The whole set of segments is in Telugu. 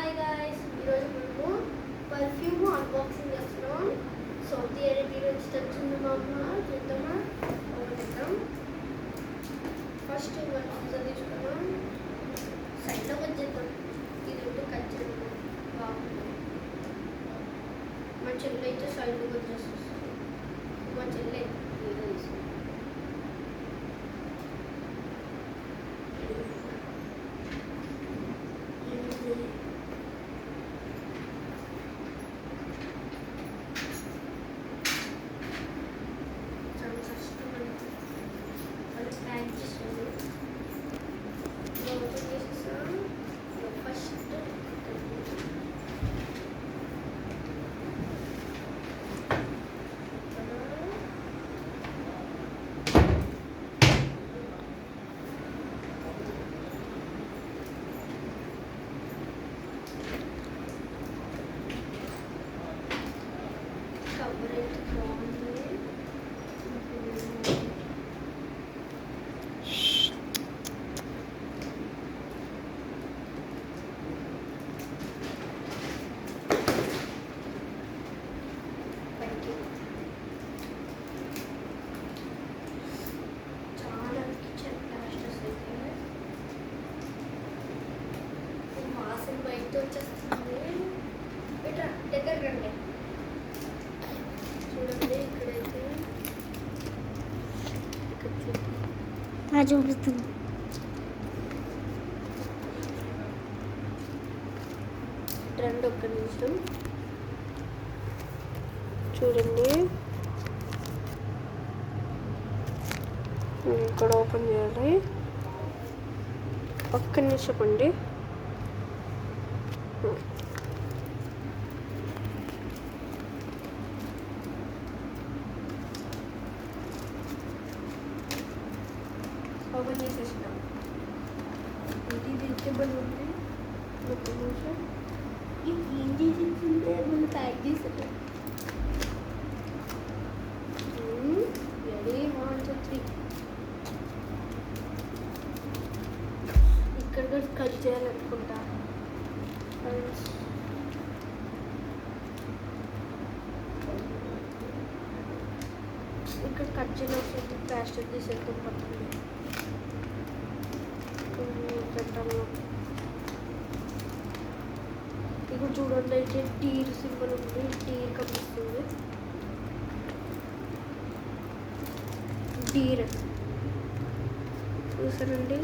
హాయ్ గాయ్స్, ఈరోజు మేము పర్ఫ్యూమ్ అన్బాక్సింగ్ చేస్తున్నాం. సౌదీ అరేబియా నుంచి తెచ్చింది మా అమ్మ. చూద్దామా ఒకటిద్దాం. ఫస్ట్ మనం తీసుకున్నాం, సైడ్లో వచ్చేద్దాం. ఇది ఒకటి కట్ చేద్దాం. బాగుంది. మా చెల్లి అయితే సైడ్లో వచ్చేస్తుంది. మా చెల్లి ఏదో తీసుకుంది. వచ్చేస్తుంది. ఇట్లా దగ్గర రండి. చూడండి, ఇక్కడైతే చూపిస్తుంది. రండి, ఒక్క నిమిషం చూడండి. ఇక్కడ ఓపెన్ చేయాలి. ఒక్క నిమిషం అండి. ఓపెన్ చేసేసినాం. ఇది వెజిటబుల్ ఉంది. ఒక నిమిషం. ఇది ఏం చేసిందే మనం ప్యాక్ చేసాం. రెడీ 1 2 3. ఇక్కడ కూడా కట్ చేయాలనుకుంటా. ఇక్కడ కట్ చేయాల్సి ప్లాస్టిక్ తీసేద్దాం. పడుతుంది పెట్టాము. ఇక్కడ చూడండి, అయితే టీర్ సింబల్ ఉంది. టీర్ కనిపిస్తుంది. టీర్ చూసారండి.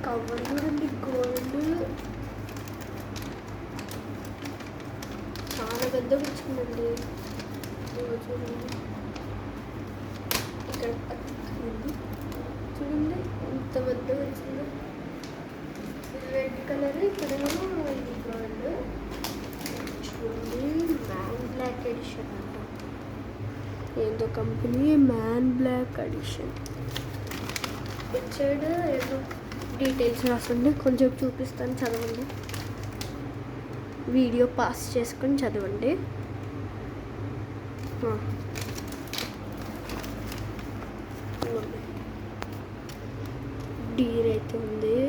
కవర్ చూడండి, గోల్డ్ చాలా పెద్దగా వచ్చిందండి. చూడండి, ఇక్కడ చూడండి ఎంత పెద్దగా వచ్చిందో. Red colour. ఇక్కడేమో ఇది గోల్డ్. చూడండి, మ్యాన్ బ్లాక్ ఎడిషన్ అంట. ఏదో కంపెనీ మ్యాన్ బ్లాక్ ఎడిషన్. ఇటు సైడ్ ఏదో డీటెయిల్స్ రాస్తుంది. కొంచెం చూపిస్తాను, చదవండి. వీడియో పాస్ చేసుకొని చదవండి. డీర్ అయితే ఉంది.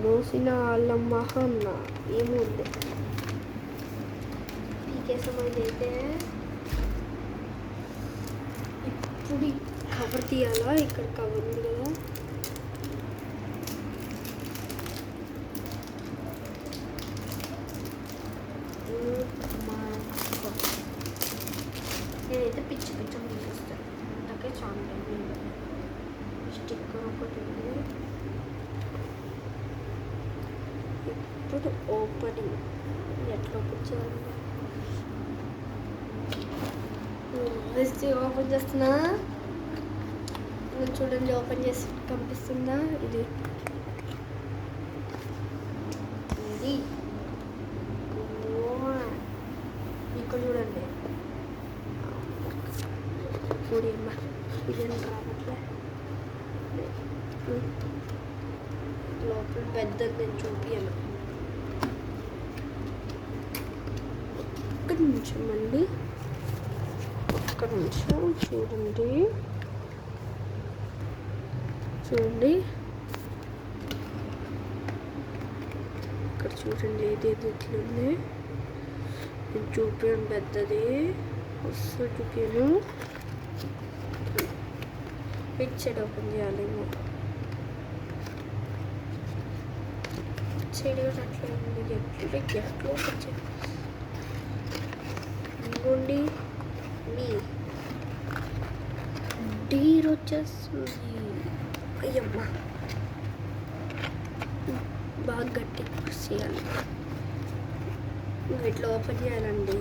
మోసిన అల్లమ్మహన్న ఏమో ఉంది. పీకేసమైతే అయితే ఇప్పుడు కవర్ తీయాలా. ఇక్కడ కవర్ ఉంది కదా. నేనైతే పిచ్చి తీసేస్తాను. అంతకే చాలా స్టిక్కర్ ఒకటి ఉంది. ఇప్పుడు ఓపెనింగ్ ఎట్లా ఓపెన్ చేయాలి. ఓపెన్ చేస్తున్నా. చూడండి, ఓపెన్ చేసి కనిపిస్తుందా. ఇది ఇక్కడ చూడండి. పూడిమ్మ ఇదేం రావట్లే. లోపల పెద్దది నేను చూపించాను. నిమిషం అండి, ఒక్క నిమిషం. చూడండి ఇక్కడ చూడండి, ఏదేది ఇట్లుంది. నేను చూపాను పెద్దది, వస్తూ చూపాను. ఇటు సైడ్ ఓపెన్ చేయాలేమో, సైడ్ కూడా అట్లా ఉంది. ఎట్లా ఓపెన్ చేయాలి? ఇదిగోండి మీ డీర్ వచ్చేస్తుంది. అయ్యమ్మ, బాగా గట్టి చేయాలి. ఇట్లా ఓపెన్ చేయాలండి.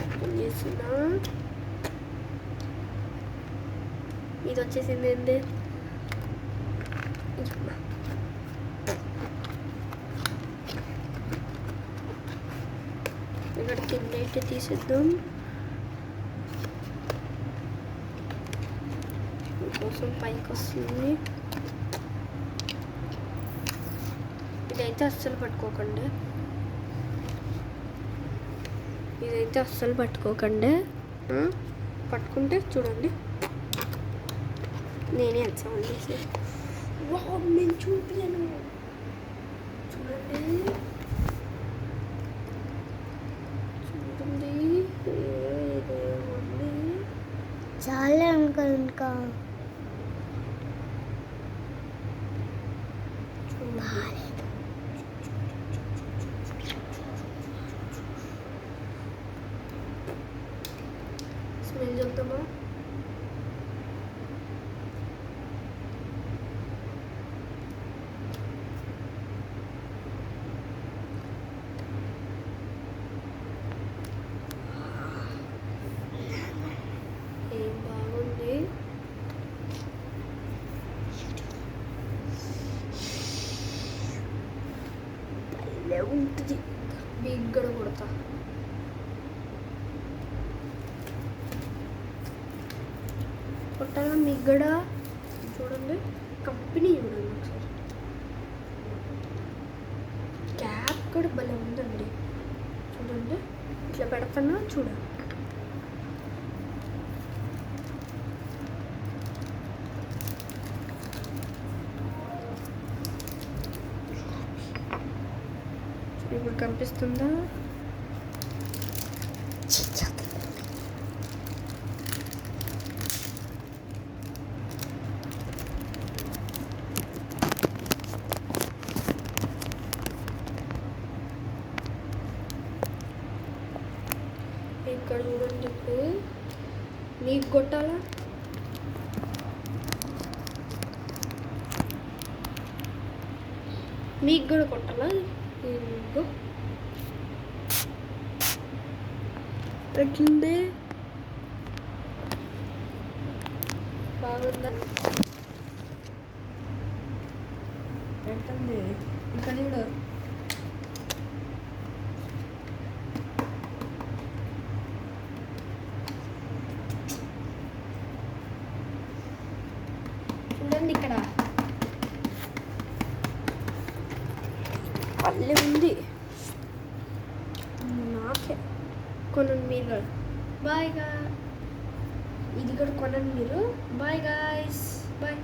ఓపెన్ చేసిన ఇది వచ్చేసింది. ఏంది? ఇక్కడ కింద అయితే తీసేద్దాం. కోసం పైకి వస్తుంది. ఇదైతే అస్సలు పట్టుకోకండి, పట్టుకుంటే చూడండి నేనే వచ్చాను చేసి. నేను చూపాను, చూడండి చాలా ఇంకా స్మెల్ చెప్తామా? ఏం బాగుంది. భలే ఉంటుంది. బిగ్గడ కొడతా. కొట్టాలా మిగ్గడ? చూడండి, కంపెనీ చూడండి ఒకసారి. క్యాప్ కూడా భలే ఉందండి. చూడండి, ఇట్లా పెడతానా చూడండి. ఇప్పుడు కనిపిస్తుందా? ఇక్కడ చూడండి. ఇప్పుడు మీకు కొట్టాలా? మీకు కూడా కొట్టాలా? ఎట్లుంది? బాగుందా? ఎట్లుంది? ఇక్కడ చూడు. చూడండి, ఇక్కడ పల్లె ఉంది. నాకే కొనండి మీరు కూడా. బాయ్ గా, ఇది కూడా కొనండి మీరు. Bye guys, bye.